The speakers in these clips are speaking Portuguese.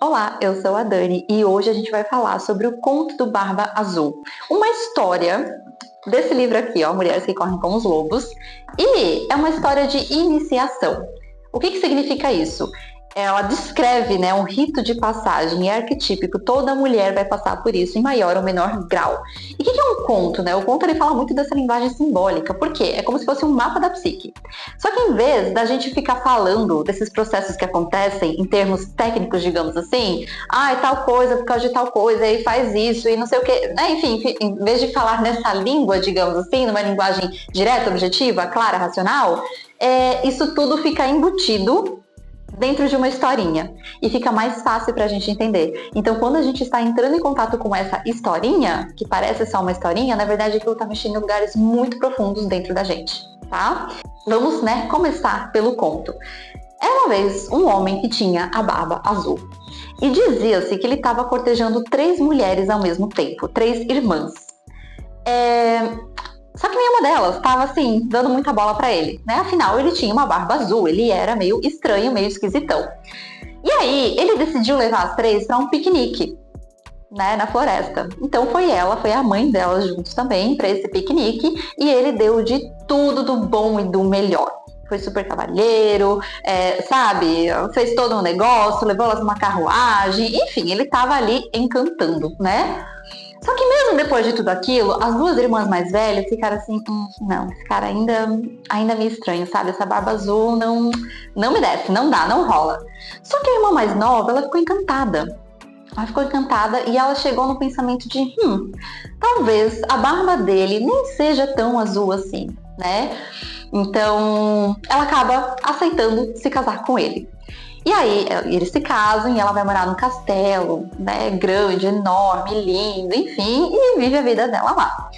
Olá, eu sou a Dani e hoje a gente vai falar sobre o Conto do Barba Azul. Uma história desse livro aqui, ó, Mulheres que Correm com os Lobos. E é uma história de iniciação. O que significa isso? Ela descreve, né, um rito de passagem arquetípico. Toda mulher vai passar por isso em maior ou menor grau. E o que é um conto, né? O conto ele fala muito dessa linguagem simbólica. Por quê? É como se fosse um mapa da psique. Só que em vez da gente ficar falando desses processos que acontecem em termos técnicos, digamos assim, é tal coisa por causa de tal coisa, e faz isso, e não sei o quê, né? Enfim, em vez de falar nessa língua, digamos assim, numa linguagem direta, objetiva, clara, racional, isso tudo fica embutido dentro de uma historinha e fica mais fácil pra gente entender. Então, quando a gente está entrando em contato com essa historinha, que parece só uma historinha, na verdade aquilo tá mexendo em lugares muito profundos dentro da gente, tá? Vamos, né, começar pelo conto. Era uma vez um homem que tinha a barba azul. E dizia-se que ele estava cortejando 3 mulheres ao mesmo tempo, 3 irmãs. Só que nenhuma delas estava, assim, dando muita bola pra ele, né? Afinal, ele tinha uma barba azul, ele era meio estranho, meio esquisitão. E aí, ele decidiu levar as 3 para um piquenique, né, na floresta. Então foi a mãe delas juntos também para esse piquenique, e ele deu de tudo do bom e do melhor. Foi super cavalheiro, sabe? Fez todo um negócio, levou elas numa carruagem, enfim, ele tava ali encantando, né? Só que mesmo depois de tudo aquilo, as 2 irmãs mais velhas ficaram assim, não, esse cara ainda meio estranho, sabe? Essa barba azul não me desce, não dá, não rola. Só que a irmã mais nova, ela ficou encantada. E ela chegou no pensamento de, talvez a barba dele nem seja tão azul assim, né? Então, ela acaba aceitando se casar com ele. E aí, eles se casam e ela vai morar num castelo, né, grande, enorme, lindo, enfim, e vive a vida dela lá.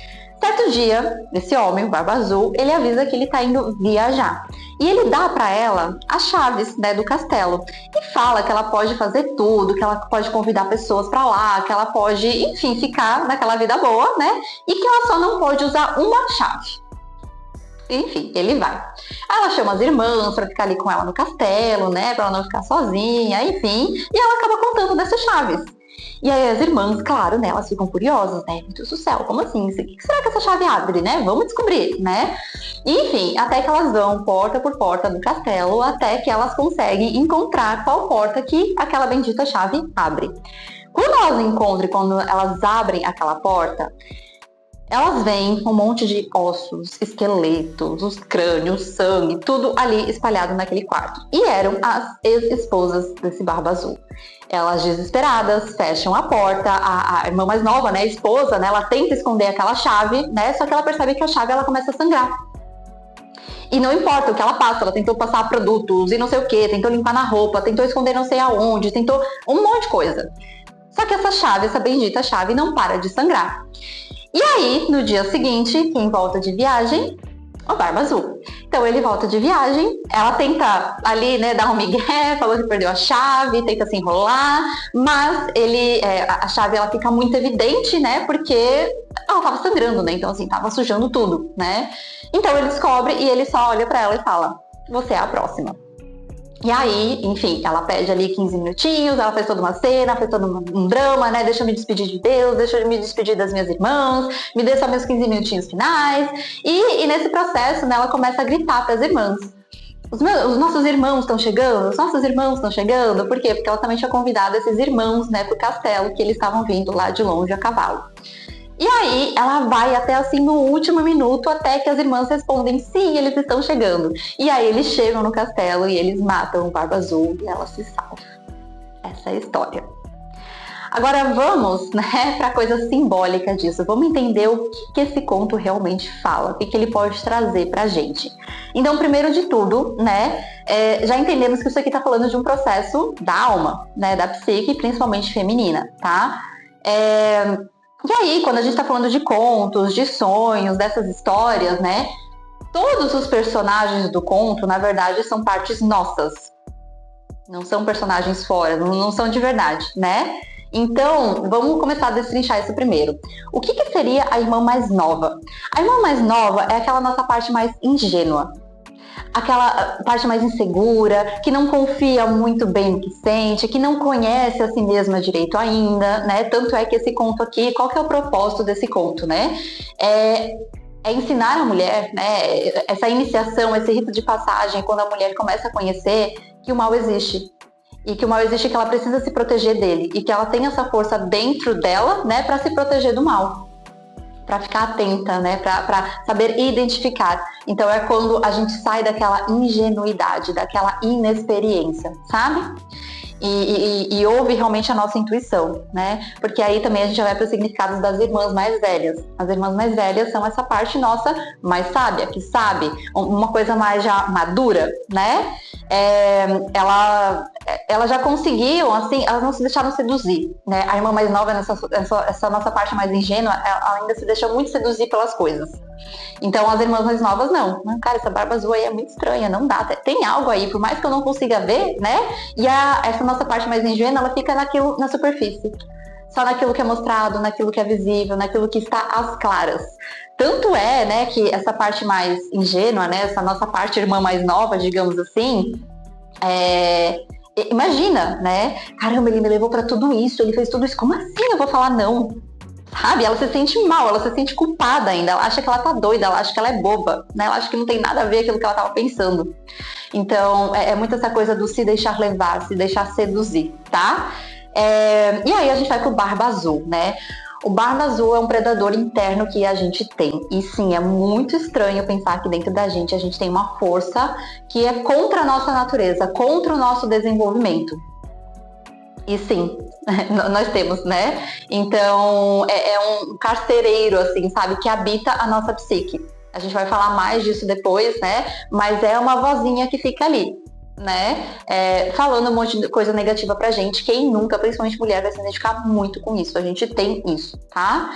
Certo dia, esse homem, o Barba Azul, ele avisa que ele tá indo viajar. E ele dá pra ela as chaves, né, do castelo. E fala que ela pode fazer tudo, que ela pode convidar pessoas pra lá, que ela pode, enfim, ficar naquela vida boa, né? E que ela só não pode usar uma chave. Enfim, ele vai. Aí ela chama as irmãs pra ficar ali com ela no castelo, né? Pra ela não ficar sozinha, enfim. E ela acaba contando dessas chaves. E aí as irmãs, claro, né? Elas ficam curiosas, né? Meu Deus do céu, como assim? O que será que essa chave abre, né? Vamos descobrir, né? Enfim, até que elas vão porta por porta no castelo, até que elas conseguem encontrar qual porta que aquela bendita chave abre. Quando elas encontram, quando elas abrem aquela porta, elas veem um monte de ossos, esqueletos, os crânios, sangue, tudo ali espalhado naquele quarto. E eram as ex-esposas desse Barba Azul. Elas, desesperadas, fecham a porta. A irmã mais nova, né, a esposa, né, ela tenta esconder aquela chave, né, só que ela percebe que a chave ela começa a sangrar. E não importa o que ela passa, ela tentou passar produtos e não sei o que, tentou limpar na roupa, tentou esconder não sei aonde, tentou um monte de coisa. Só que essa chave, essa bendita chave, não para de sangrar. E aí, no dia seguinte, quem volta de viagem? O Barba Azul. Então ele volta de viagem, ela tenta ali, né, dar um migué, falou que perdeu a chave, tenta se enrolar, mas a chave ela fica muito evidente, né, porque ela tava sangrando, né, então assim, tava sujando tudo, né. Então ele descobre e ele só olha pra ela e fala, você é a próxima. E aí, enfim, ela pede ali 15 minutinhos, ela fez toda uma cena, fez todo um drama, né? Deixa eu me despedir de Deus, deixa eu me despedir das minhas irmãs, me dê só meus 15 minutinhos finais. E nesse processo, né, ela começa a gritar para as irmãs. Os nossos irmãos estão chegando, os nossos irmãos estão chegando. Por quê? Porque ela também tinha convidado esses irmãos, né, pro castelo, que eles estavam vindo lá de longe a cavalo. E aí, ela vai até assim no último minuto, até que as irmãs respondem, sim, eles estão chegando. E aí eles chegam no castelo e eles matam o Barba Azul e ela se salva. Essa é a história. Agora vamos, né, para a coisa simbólica disso. Vamos entender o que esse conto realmente fala, o que ele pode trazer pra gente. Então, primeiro de tudo, né, já entendemos que isso aqui tá falando de um processo da alma, né, da psique, principalmente feminina, tá? E aí, quando a gente tá falando de contos, de sonhos, dessas histórias, né, todos os personagens do conto, na verdade, são partes nossas. Não são personagens fora, não são de verdade, né? Então, vamos começar a destrinchar isso primeiro. O que seria a irmã mais nova? A irmã mais nova é aquela nossa parte mais ingênua. aquela parte mais insegura, que não confia muito bem no que sente, que não conhece a si mesma direito ainda, né? Tanto é que esse conto aqui, qual que é o propósito desse conto, né? É ensinar a mulher, né? Essa iniciação, esse rito de passagem, quando a mulher começa a conhecer que o mal existe. E que o mal existe, que ela precisa se proteger dele. E que ela tem essa força dentro dela, né? Para se proteger do mal. Para ficar atenta, né? Para saber identificar. Então é quando a gente sai daquela ingenuidade, daquela inexperiência, sabe? E ouve realmente a nossa intuição, né? Porque aí também a gente já vai para os significados das irmãs mais velhas. As irmãs mais velhas são essa parte nossa mais sábia, que sabe, uma coisa mais já madura, né? Elas já conseguiam, assim, elas não se deixaram seduzir, né? A irmã mais nova, essa nossa parte mais ingênua, ela ainda se deixa muito seduzir pelas coisas. Então as irmãs mais novas não. Cara, essa barba azul aí é muito estranha, não dá. Tem algo aí, por mais que eu não consiga ver, né? E essa nossa parte mais ingênua, ela fica naquilo, na superfície. Só naquilo que é mostrado, naquilo que é visível, naquilo que está às claras. Tanto é, né, que essa parte mais ingênua, né, essa nossa parte irmã mais nova, digamos assim, imagina, né? Caramba, ele me levou pra tudo isso, ele fez tudo isso. Como assim eu vou falar não? Sabe? Ela se sente mal, ela se sente culpada ainda, ela acha que ela tá doida, ela acha que ela é boba, né? Ela acha que não tem nada a ver com aquilo que ela tava pensando. Então, é muito essa coisa do se deixar levar, se deixar seduzir, tá? E aí a gente vai pro Barba Azul, né? O Barba Azul é um predador interno que a gente tem. E sim, é muito estranho pensar que dentro da gente a gente tem uma força que é contra a nossa natureza, contra o nosso desenvolvimento. E sim, nós temos, né? Então, é um carcereiro, assim, sabe? Que habita a nossa psique. A gente vai falar mais disso depois, né? Mas é uma vozinha que fica ali, né? Falando um monte de coisa negativa pra gente. Quem nunca, principalmente mulher, vai se identificar muito com isso. A gente tem isso, tá?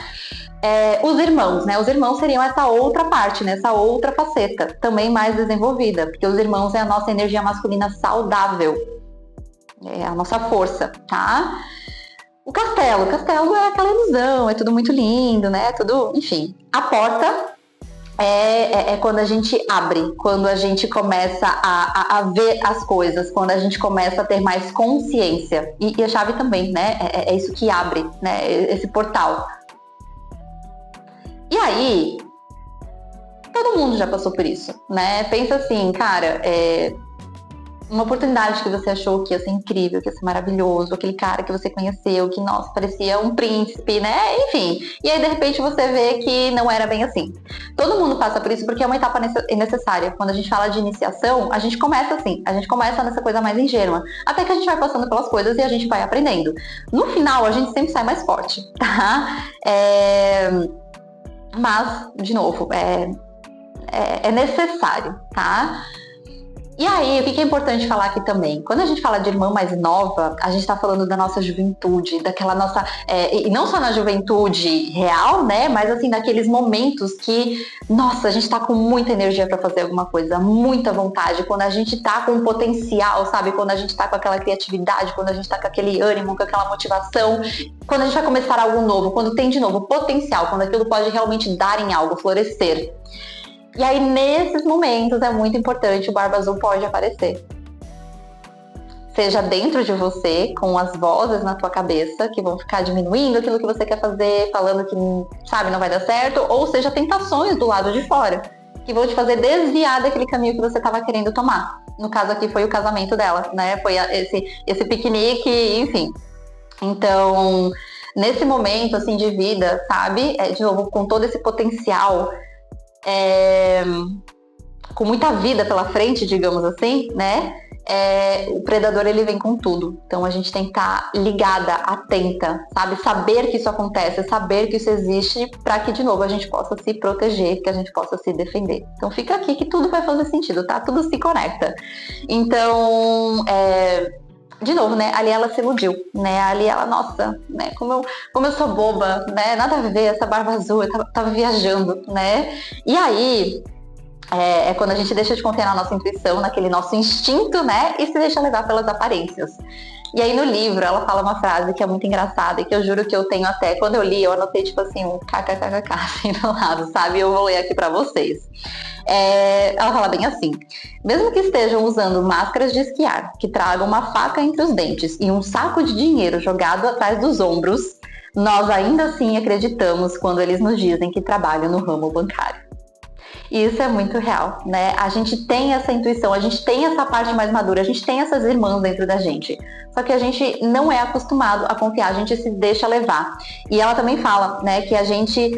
Os irmãos, né? Os irmãos seriam essa outra parte, né? Essa outra faceta, também mais desenvolvida. Porque os irmãos é a nossa energia masculina saudável. É a nossa força, tá? O castelo é aquela ilusão, é tudo muito lindo, né? Tudo, enfim. A porta é quando a gente abre, quando a gente começa a ver as coisas, quando a gente começa a ter mais consciência. E a chave também, né? É isso que abre, né? Esse portal. E aí, todo mundo já passou por isso, né? Pensa assim, cara, uma oportunidade que você achou que ia ser incrível, que ia ser maravilhoso, aquele cara que você conheceu, que, nossa, parecia um príncipe, né? Enfim. E aí, de repente, você vê que não era bem assim. Todo mundo passa por isso porque é uma etapa necessária. Quando a gente fala de iniciação, a gente começa assim. A gente começa nessa coisa mais ingênua. Até que a gente vai passando pelas coisas e a gente vai aprendendo. No final, a gente sempre sai mais forte, tá? Mas, de novo, é necessário, tá? E aí, o que é importante falar aqui também? Quando a gente fala de irmã mais nova, a gente tá falando da nossa juventude, daquela nossa... e não só na juventude real, né? Mas assim, daqueles momentos que, nossa, a gente tá com muita energia pra fazer alguma coisa, muita vontade. Quando a gente tá com potencial, sabe? Quando a gente tá com aquela criatividade, quando a gente tá com aquele ânimo, com aquela motivação. Quando a gente vai começar algo novo, quando tem, de novo, potencial, quando aquilo pode realmente dar em algo, florescer. E aí, nesses momentos, é muito importante, o Barba Azul pode aparecer. Seja dentro de você, com as vozes na tua cabeça, que vão ficar diminuindo aquilo que você quer fazer, falando que, sabe, não vai dar certo, ou seja, tentações do lado de fora, que vão te fazer desviar daquele caminho que você estava querendo tomar. No caso aqui, foi o casamento dela, né? Foi esse piquenique, enfim. Então, nesse momento, assim, de vida, sabe? De novo, com todo esse potencial... com muita vida pela frente, digamos assim, né? O predador, ele vem com tudo. Então a gente tem que estar ligada, atenta, sabe? Saber que isso acontece, saber que isso existe, para que, de novo, a gente possa se proteger, que a gente possa se defender. Então fica aqui que tudo vai fazer sentido, tá? Tudo se conecta. Então, de novo, né? Ali ela se iludiu, né? Ali ela, nossa, né? Como eu sou boba, né? Nada a ver, essa barba azul, eu tava viajando, né? E aí, quando a gente deixa de confiar na nossa intuição, naquele nosso instinto, né? E se deixa levar pelas aparências. E aí no livro ela fala uma frase que é muito engraçada e que eu juro que eu tenho até, quando eu li, eu anotei tipo assim, um kkkk assim do lado, sabe? Eu vou ler aqui pra vocês. Ela fala bem assim: mesmo que estejam usando máscaras de esquiar, que tragam uma faca entre os dentes e um saco de dinheiro jogado atrás dos ombros, nós ainda assim acreditamos quando eles nos dizem que trabalham no ramo bancário. E isso é muito real, né? A gente tem essa intuição, a gente tem essa parte mais madura, a gente tem essas irmãs dentro da gente. Só que a gente não é acostumado a confiar, a gente se deixa levar. E ela também fala, né, que a gente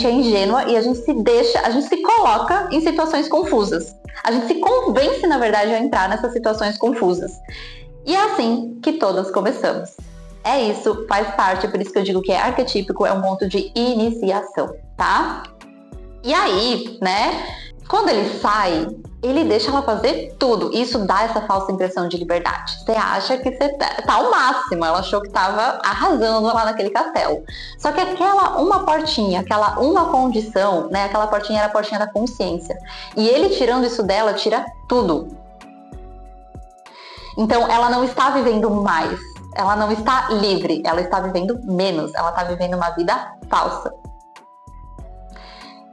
é ingênua e a gente se coloca em situações confusas. A gente se convence, na verdade, a entrar nessas situações confusas. E é assim que todas começamos. É isso, faz parte, por isso que eu digo que é arquetípico, é um ponto de iniciação, tá? E aí, né, quando ele sai, ele deixa ela fazer tudo. Isso dá essa falsa impressão de liberdade. Você acha que você tá ao máximo. Ela achou que tava arrasando lá naquele castelo. Só que aquela uma portinha, aquela uma condição, né, aquela portinha era a portinha da consciência. E ele tirando isso dela, tira tudo. Então, ela não está vivendo mais. Ela não está livre. Ela está vivendo menos. Ela está vivendo uma vida falsa.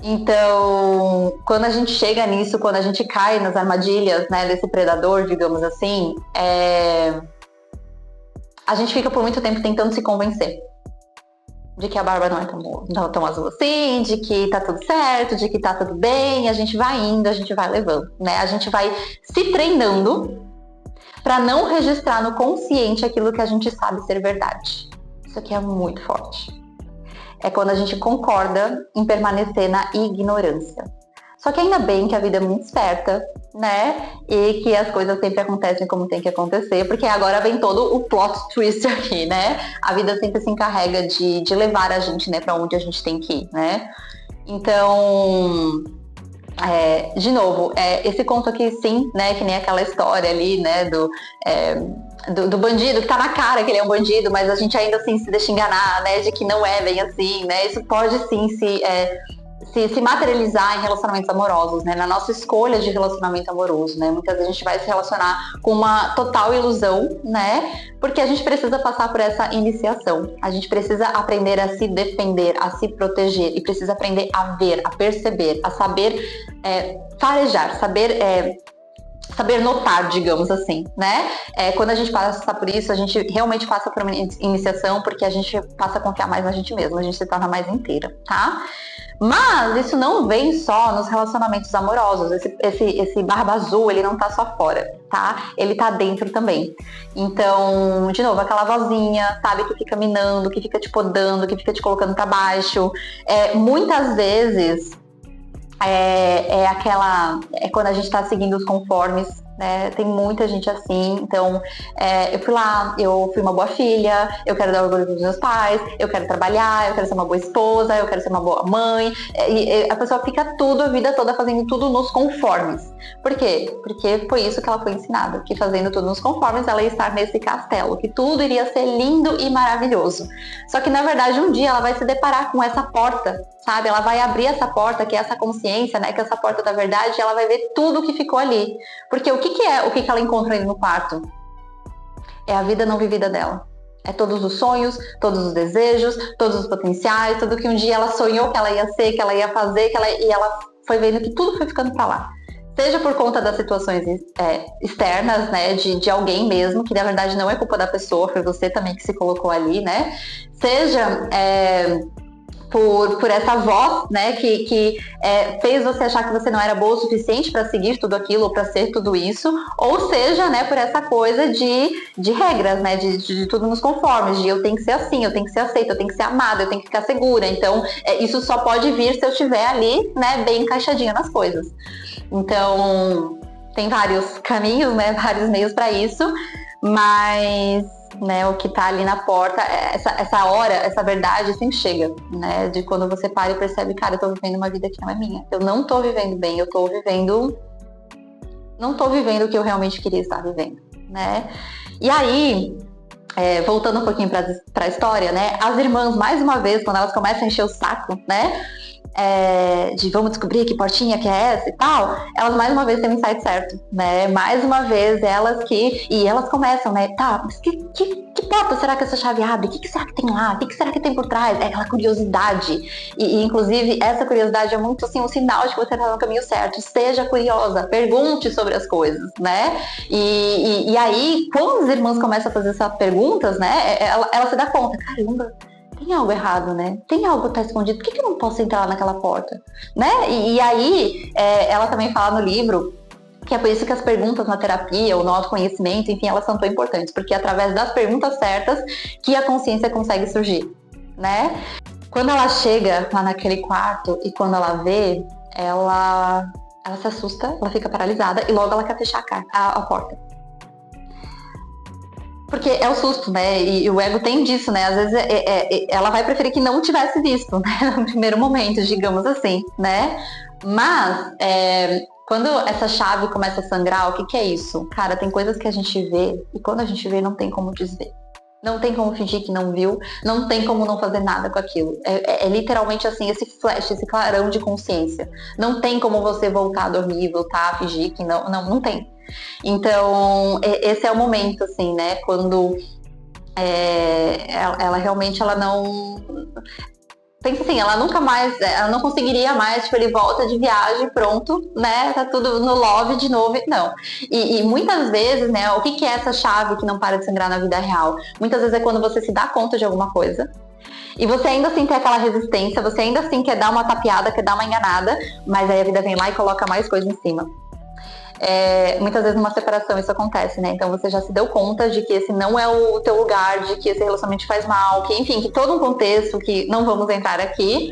Então, quando a gente chega nisso, quando a gente cai nas armadilhas, né, desse predador, digamos assim, a gente fica por muito tempo tentando se convencer de que a barba não é tão azul assim, de que tá tudo certo, de que tá tudo bem, a gente vai indo, a gente vai levando, né? A gente vai se treinando para não registrar no consciente aquilo que a gente sabe ser verdade. Isso aqui é muito forte. É quando a gente concorda em permanecer na ignorância. Só que ainda bem que a vida é muito esperta, né? E que as coisas sempre acontecem como tem que acontecer, porque agora vem todo o plot twist aqui, né? A vida sempre se encarrega de levar a gente, né, para onde a gente tem que ir, né? Então, de novo, esse conto aqui, sim, né? Que nem aquela história ali, né? Do bandido, que tá na cara que ele é um bandido, mas a gente ainda assim se deixa enganar, né, de que não é bem assim, né, isso pode sim se materializar em relacionamentos amorosos, né, na nossa escolha de relacionamento amoroso, né, muitas vezes a gente vai se relacionar com uma total ilusão, né, porque a gente precisa passar por essa iniciação, a gente precisa aprender a se defender, a se proteger, e precisa aprender a ver, a perceber, a saber farejar, saber notar, digamos assim, né? Quando a gente passa por isso, a gente realmente passa por uma iniciação, porque a gente passa a confiar mais na gente mesmo, a gente se torna mais inteira, tá? Mas isso não vem só nos relacionamentos amorosos, esse barba azul, ele não tá só fora, tá? Ele tá dentro também. Então, de novo, aquela vozinha, sabe, que fica minando, que fica te podando, que fica te colocando pra baixo. Muitas vezes, quando a gente tá seguindo os conformes, né? Tem muita gente assim. Então, eu fui lá, eu fui uma boa filha, eu quero dar orgulho pros meus pais, eu quero trabalhar, eu quero ser uma boa esposa, eu quero ser uma boa mãe. E a pessoa fica a vida toda fazendo tudo nos conformes. Por quê? Porque foi isso que ela foi ensinada, que fazendo tudo nos conformes ela ia estar nesse castelo, que tudo iria ser lindo e maravilhoso. Só que na verdade um dia ela vai se deparar com essa porta, sabe? Ela vai abrir essa porta, que é essa consciência, né? Que é essa porta da verdade, e ela vai ver tudo que ficou ali. Porque o que ela encontra ali no quarto? É a vida não vivida dela. É todos os sonhos, todos os desejos, todos os potenciais, tudo que um dia ela sonhou que ela ia ser, que ela ia fazer, e ela foi vendo que tudo foi ficando pra lá. Seja por conta das situações externas, né, de alguém mesmo, que na verdade não é culpa da pessoa, foi você também que se colocou ali, né? Seja por essa voz, né, que fez você achar que você não era boa o suficiente para seguir tudo aquilo, ou para ser tudo isso, ou seja, né, por essa coisa de regras, né, de tudo nos conformes, de eu tenho que ser assim, eu tenho que ser aceita, eu tenho que ser amada, eu tenho que ficar segura. Então, isso só pode vir se eu estiver ali, né, bem encaixadinha nas coisas. Então, tem vários caminhos, né, vários meios para isso, mas, né, o que tá ali na porta, essa hora, essa verdade sempre chega, né, de quando você para e percebe, cara, eu tô vivendo uma vida que não é minha, eu não tô vivendo bem, não tô vivendo o que eu realmente queria estar vivendo, né. E aí, voltando um pouquinho pra história, né, as irmãs, mais uma vez, quando elas começam a encher o saco, né, de vamos descobrir que portinha que é essa e tal, elas mais uma vez têm o insight certo, né? Mais uma vez e elas começam, né? Tá, mas que porta será que essa chave abre? O que será que tem lá? O que será que tem por trás? É aquela curiosidade. E inclusive, essa curiosidade é muito assim um sinal de que você está no caminho certo. Seja curiosa, pergunte sobre as coisas, né? E aí, quando as irmãs começam a fazer essas perguntas, né? Ela se dá conta, caramba, tem algo errado, né? Tem algo que tá escondido. Por que eu não posso entrar lá naquela porta? Né? E aí, ela também fala no livro que é por isso que as perguntas na terapia, ou no autoconhecimento, enfim, elas são tão importantes, porque é através das perguntas certas que a consciência consegue surgir, né? Quando ela chega lá naquele quarto e quando ela vê, ela se assusta, ela fica paralisada e logo ela quer fechar a porta. Porque é o susto, né? E o ego tem disso, né? Às vezes ela vai preferir que não tivesse visto, né? No primeiro momento, digamos assim, né? Mas quando essa chave começa a sangrar, o que é isso? Cara, tem coisas que a gente vê e quando a gente vê não tem como desver. Não tem como fingir que não viu, não tem como não fazer nada com aquilo. É literalmente assim, esse flash, esse clarão de consciência. Não tem como você voltar a dormir, voltar a fingir que não tem. Então, esse é o momento, assim, né? Quando ela realmente, ela não... Pensa assim, ela nunca mais, ela não conseguiria mais, tipo, ele volta de viagem, pronto, né, tá tudo no love de novo, não. E muitas vezes, né, o que é essa chave que não para de sangrar na vida real? Muitas vezes é quando você se dá conta de alguma coisa, e você ainda assim tem aquela resistência, você ainda assim quer dar uma tapeada, quer dar uma enganada, mas aí a vida vem lá e coloca mais coisa em cima. Muitas vezes numa separação isso acontece, né? Então você já se deu conta de que esse não é o teu lugar, de que esse relacionamento faz mal, que enfim, que todo um contexto que não vamos entrar aqui.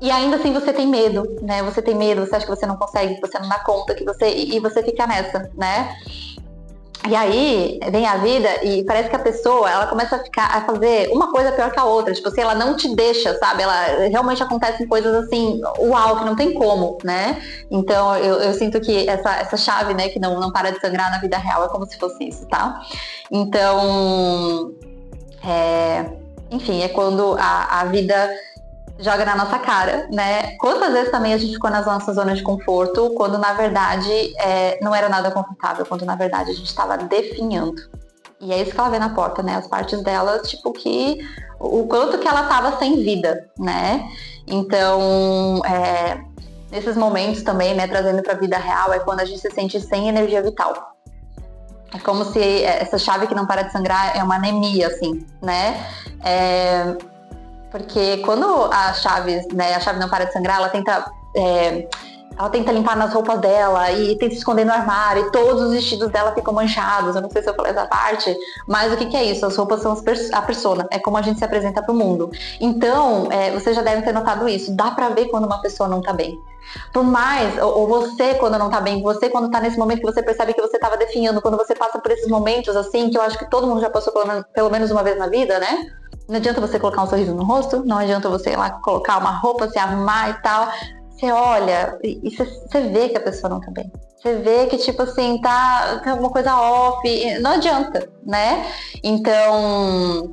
E ainda assim você tem medo, né? Você tem medo, você acha que você não consegue, que você não dá conta, e você fica nessa, né? E aí vem a vida e parece que a pessoa, ela começa a fazer uma coisa pior que a outra. Tipo assim, ela não te deixa, sabe? Ela realmente acontecem coisas assim, uau, que não tem como, né? Então eu sinto que essa chave, né, que não para de sangrar na vida real é como se fosse isso, tá? Então, enfim, é quando a vida joga na nossa cara, né? Quantas vezes também a gente ficou nas nossas zonas de conforto, quando na verdade não era nada confortável, quando na verdade a gente estava definhando. E é isso que ela vê na porta, né? As partes dela, tipo, que o quanto que ela estava sem vida, né? Então, nesses momentos também, né, trazendo para a vida real, é quando a gente se sente sem energia vital. É como se essa chave que não para de sangrar é uma anemia, assim, né? Porque quando a chave não para de sangrar, ela tenta limpar nas roupas dela e tenta se esconder no armário e todos os vestidos dela ficam manchados. Eu não sei se eu falei essa parte, mas o que é isso? As roupas são a persona, é como a gente se apresenta para o mundo. Então, você já deve ter notado isso. Dá pra ver quando uma pessoa não tá bem. Por mais, ou você quando não tá bem, você quando tá nesse momento que você percebe que você tava definhando, quando você passa por esses momentos assim, que eu acho que todo mundo já passou pelo menos uma vez na vida, né? Não adianta você colocar um sorriso no rosto, não adianta você ir lá colocar uma roupa, se arrumar e tal. Você olha e você vê que a pessoa não tá bem. Você vê que, tipo assim, tá alguma coisa off. Não adianta, né? Então,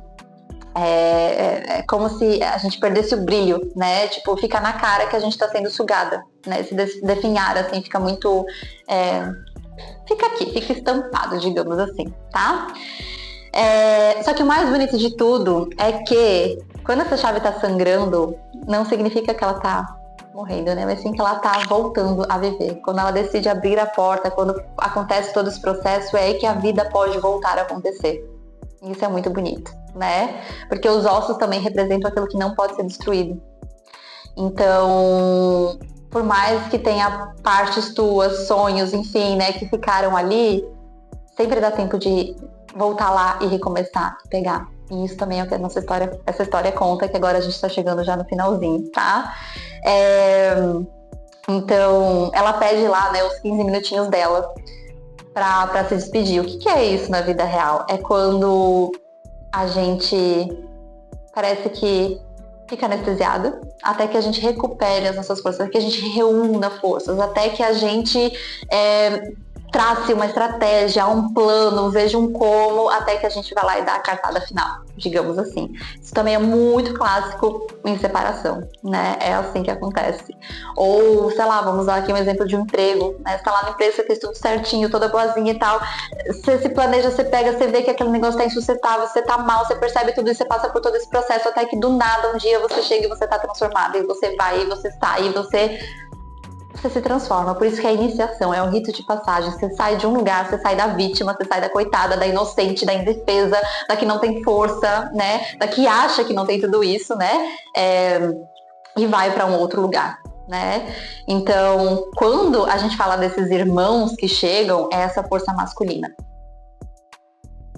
é como se a gente perdesse o brilho, né? Tipo, fica na cara que a gente tá sendo sugada, né? Esse definhar, assim, fica muito... fica aqui, fica estampado, digamos assim, tá? Só que o mais bonito de tudo é que quando essa chave tá sangrando, não significa que ela tá morrendo, né? Mas sim que ela tá voltando a viver. Quando ela decide abrir a porta, quando acontece todo esse processo, é aí que a vida pode voltar a acontecer. Isso é muito bonito, né? Porque os ossos também representam aquilo que não pode ser destruído. Então, por mais que tenha partes tuas, sonhos, enfim, né, que ficaram ali, sempre dá tempo de voltar lá e recomeçar, pegar. E isso também é o que essa história conta, que agora a gente tá chegando já no finalzinho, tá? Então, ela pede lá, né, os 15 minutinhos dela pra se despedir. O que é isso na vida real? É quando a gente parece que fica anestesiada, até que a gente recupere as nossas forças, até que a gente reúna forças, até que a gente trace uma estratégia, um plano, veja um como, até que a gente vai lá e dá a cartada final, digamos assim. Isso também é muito clássico em separação, né? É assim que acontece. Ou, sei lá, vamos usar aqui um exemplo de um emprego, né? Você tá lá no emprego, você fez tudo certinho, toda boazinha e tal. Você se planeja, você pega, você vê que aquele negócio tá insustentável, você tá mal, você percebe tudo isso, você passa por todo esse processo, até que do nada, um dia você chega e você tá transformado, e você vai, e você sai, e você se transforma. Por isso que a iniciação é um rito de passagem. Você sai de um lugar, você sai da vítima, você sai da coitada, da inocente, da indefesa, da que não tem força, né? Da que acha que não tem tudo isso, né? E vai para um outro lugar, né? Então, quando a gente fala desses irmãos que chegam, é essa força masculina.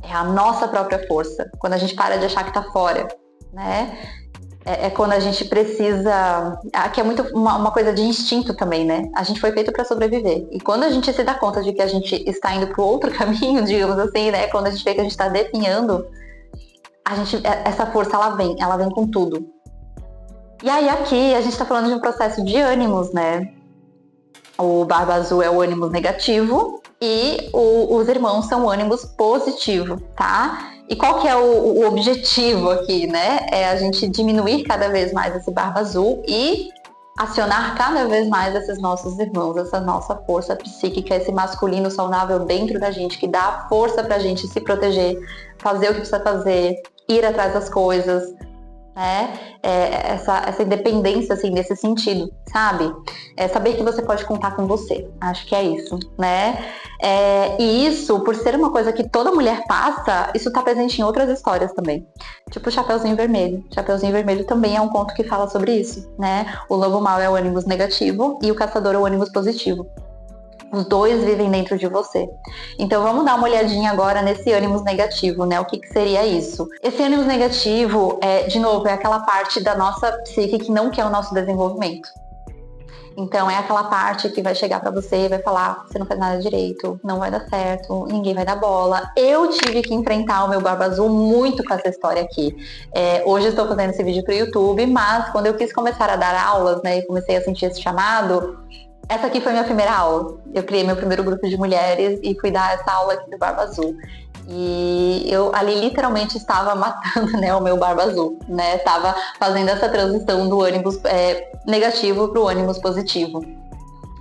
É a nossa própria força. Quando a gente para de achar que tá fora, né? É quando a gente precisa... Aqui é muito uma coisa de instinto também, né? A gente foi feito para sobreviver. E quando a gente se dá conta de que a gente está indo para o outro caminho, digamos assim, né? Quando a gente vê que a gente está definhando, essa força, ela vem com tudo. E aí aqui a gente está falando de um processo de ânimos, né? O Barba Azul é o ânimos negativo e os irmãos são o ânimos positivo, tá? E qual que é o objetivo aqui, né? É a gente diminuir cada vez mais esse Barba Azul e acionar cada vez mais esses nossos irmãos, essa nossa força psíquica, esse masculino saudável dentro da gente, que dá força pra gente se proteger, fazer o que precisa fazer, ir atrás das coisas, né? Essa independência, assim, nesse sentido, sabe? Saber que você pode contar com você. Acho que é isso, né? E isso, por ser uma coisa que toda mulher passa, isso tá presente em outras histórias também. Tipo o Chapeuzinho Vermelho. Chapeuzinho Vermelho também é um conto que fala sobre isso, né? O lobo mau é o ânimos negativo e o caçador é o ânimos positivo. Os dois vivem dentro de você. Então vamos dar uma olhadinha agora nesse ânimos negativo, né? O que seria isso? Esse ânimos negativo, de novo, é aquela parte da nossa psique que não quer o nosso desenvolvimento. Então é aquela parte que vai chegar pra você e vai falar: você não faz nada direito, não vai dar certo, ninguém vai dar bola. Eu tive que enfrentar o meu Barba Azul muito com essa história aqui. Hoje eu estou fazendo esse vídeo pro YouTube, mas quando eu quis começar a dar aulas, né, e comecei a sentir esse chamado, essa aqui foi minha primeira aula. Eu criei meu primeiro grupo de mulheres e fui dar essa aula aqui do Barba Azul. E eu ali literalmente estava matando, né, o meu Barba Azul, né? Estava fazendo essa transição do ânimos negativo para o ânimos positivo.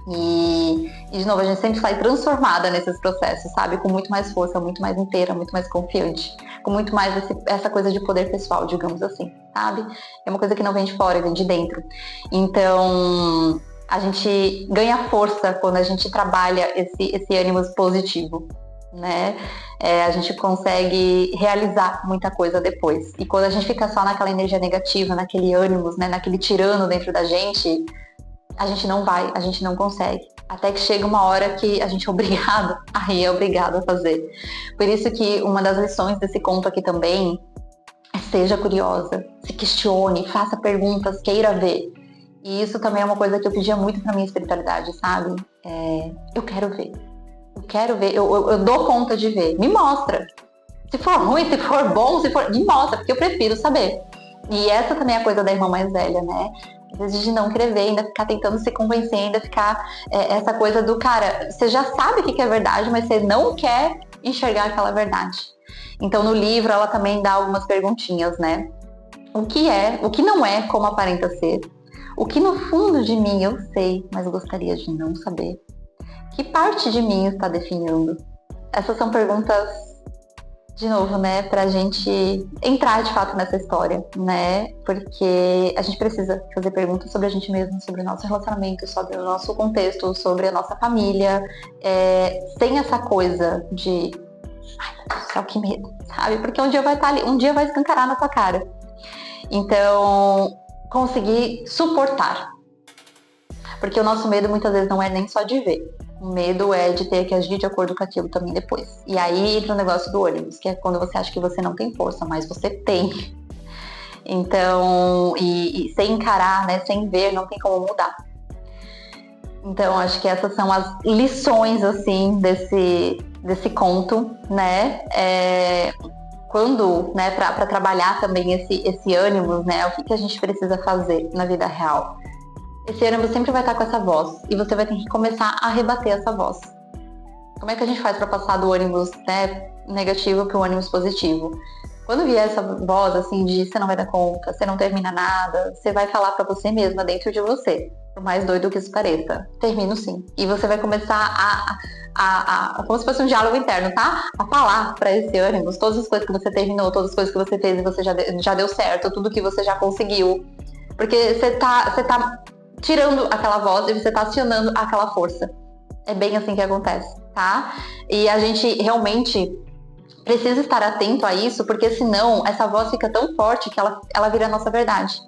E de novo, a gente sempre sai transformada nesses processos, sabe? Com muito mais força, muito mais inteira, muito mais confiante. Com muito mais essa coisa de poder pessoal, digamos assim, sabe? É uma coisa que não vem de fora, vem de dentro. Então, a gente ganha força quando a gente trabalha esse ânimos positivo, né? A gente consegue realizar muita coisa depois. E quando a gente fica só naquela energia negativa, naquele ânimos, né, naquele tirano dentro da gente, a gente não vai, a gente não consegue. Até que chega uma hora que a gente é obrigado, aí é obrigado a fazer. Por isso que uma das lições desse conto aqui também é: seja curiosa, se questione, faça perguntas, queira ver. E isso também é uma coisa que eu pedia muito pra minha espiritualidade, sabe? Eu quero ver. Eu quero ver, eu dou conta de ver. Me mostra. Se for ruim, se for bom, me mostra, porque eu prefiro saber. E essa também é a coisa da irmã mais velha, né? Às vezes de não querer ver, ainda ficar tentando se convencer, ainda ficar essa coisa do cara, você já sabe o que é verdade, mas você não quer enxergar aquela verdade. Então no livro ela também dá algumas perguntinhas, né? O que não é como aparenta ser? O que no fundo de mim eu sei, mas gostaria de não saber? Que parte de mim está definindo? Essas são perguntas, de novo, né, pra gente entrar de fato nessa história, né? Porque a gente precisa fazer perguntas sobre a gente mesmo, sobre o nosso relacionamento, sobre o nosso contexto, sobre a nossa família, sem essa coisa de: ai, meu Deus do céu, que medo, sabe? Porque um dia vai estar ali, um dia vai escancarar na tua cara. Então, conseguir suportar. Porque o nosso medo muitas vezes não é nem só de ver. O medo é de ter que agir de acordo com aquilo também depois. E aí entra o negócio do ânimos, que é quando você acha que você não tem força, mas você tem. Então, e sem encarar, né, sem ver, não tem como mudar. Então, acho que essas são as lições, assim, desse conto, né? Quando, né, para trabalhar também esse ânimos, né, o que a gente precisa fazer na vida real? Esse ânimo sempre vai estar com essa voz e você vai ter que começar a rebater essa voz. Como é que a gente faz para passar do ânimo, né, negativo para o ânimo positivo? Quando vier essa voz assim de você não vai dar conta, você não termina nada, você vai falar para você mesma dentro de você, por mais doido que isso pareça, termino sim. E você vai começar como se fosse um diálogo interno, tá? A falar para esse ânimo, todas as coisas que você terminou, todas as coisas que você fez e você já deu certo, tudo que você já conseguiu. Porque você tá tirando aquela voz e você tá acionando aquela força. É bem assim que acontece, tá? E a gente realmente precisa estar atento a isso, porque senão essa voz fica tão forte que ela vira a nossa verdade.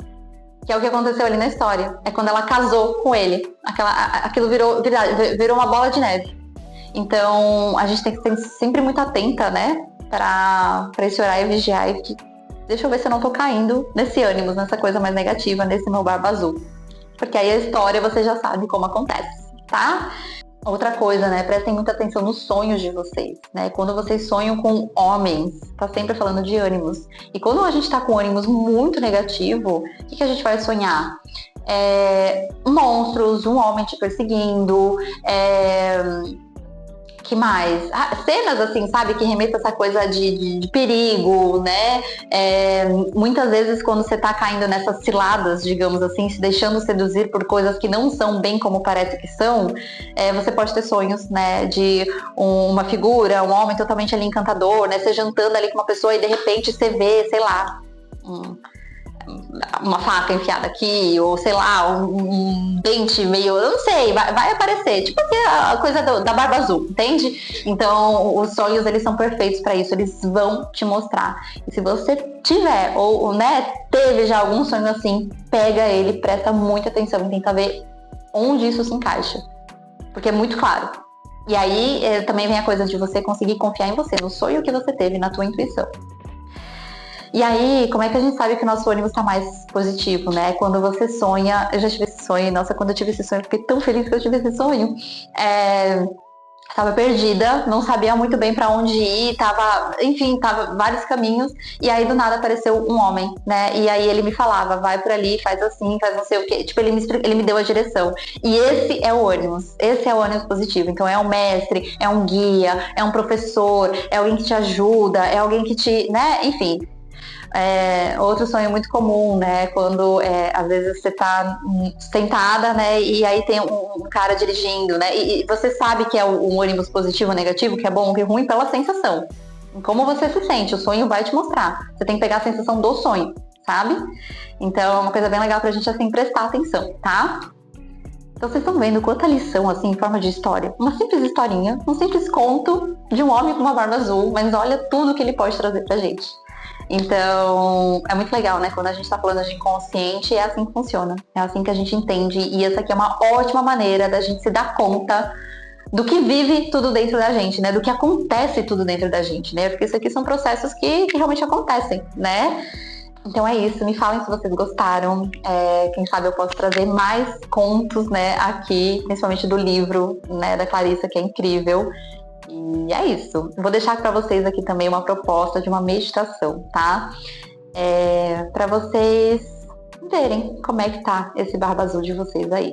Que é o que aconteceu ali na história. É quando ela casou com ele. Aquilo virou uma bola de neve. Então, a gente tem que ser sempre muito atenta, né? Para esse orar e vigiar. E deixa eu ver se eu não tô caindo nesse ânimo, nessa coisa mais negativa, nesse meu barba azul. Porque aí a história você já sabe como acontece, tá? Outra coisa, né? Prestem muita atenção nos sonhos de vocês, né? Quando vocês sonham com homens, tá sempre falando de ânimos. E quando a gente tá com ânimos muito negativo, o que a gente vai sonhar? Monstros, um homem te perseguindo, que mais? Cenas assim, sabe, que remeta essa coisa de perigo, né? Muitas vezes quando você tá caindo nessas ciladas, digamos assim, se deixando seduzir por coisas que não são bem como parece que são, você pode ter sonhos, né, de uma figura, um homem totalmente ali encantador, né? Você jantando ali com uma pessoa e de repente você vê, sei lá, uma faca enfiada aqui, ou sei lá, um dente meio, eu não sei, vai aparecer, tipo assim, a coisa da barba azul, entende? Então, os sonhos, eles são perfeitos para isso, eles vão te mostrar. E se você tiver, ou né, teve já algum sonho assim, pega ele, presta muita atenção e tenta ver onde isso se encaixa, porque é muito claro. E aí, também vem a coisa de você conseguir confiar em você, no sonho que você teve, na tua intuição. E aí, como é que a gente sabe que o nosso ânimo está mais positivo, né? Quando você sonha, eu já tive esse sonho, nossa, quando eu tive esse sonho, eu fiquei tão feliz que eu tive esse sonho. Tava perdida, não sabia muito bem para onde ir, tava vários caminhos, e aí do nada apareceu um homem, né? E aí ele me falava, vai por ali, faz assim, faz não sei o quê. Tipo, ele me deu a direção. E esse é o ânimos, esse é o ânimos positivo. Então é um mestre, é um guia, é um professor, é alguém que te ajuda, é alguém que te, né? Enfim. Outro sonho muito comum, né? Quando às vezes você tá sentada, né? E aí tem um cara dirigindo, né? E você sabe que é um ânimo positivo ou negativo, que é bom ou que é ruim pela sensação. Como você se sente, o sonho vai te mostrar. Você tem que pegar a sensação do sonho, sabe? Então é uma coisa bem legal pra gente assim prestar atenção, tá? Então vocês estão vendo quanta lição assim em forma de história. Uma simples historinha, um simples conto de um homem com uma barba azul, mas olha tudo que ele pode trazer pra gente. Então, é muito legal, né? Quando a gente tá falando de inconsciente, é assim que funciona. É assim que a gente entende. E essa aqui é uma ótima maneira da gente se dar conta do que vive tudo dentro da gente, né? Do que acontece tudo dentro da gente, né? Porque isso aqui são processos que realmente acontecem, né? Então é isso. Me falem se vocês gostaram. Quem sabe eu posso trazer mais contos, né? Aqui, principalmente do livro, né? Da Clarissa, que é incrível. E é isso. Vou deixar para vocês aqui também uma proposta de uma meditação, tá? Para vocês verem como é que tá esse barba azul de vocês aí.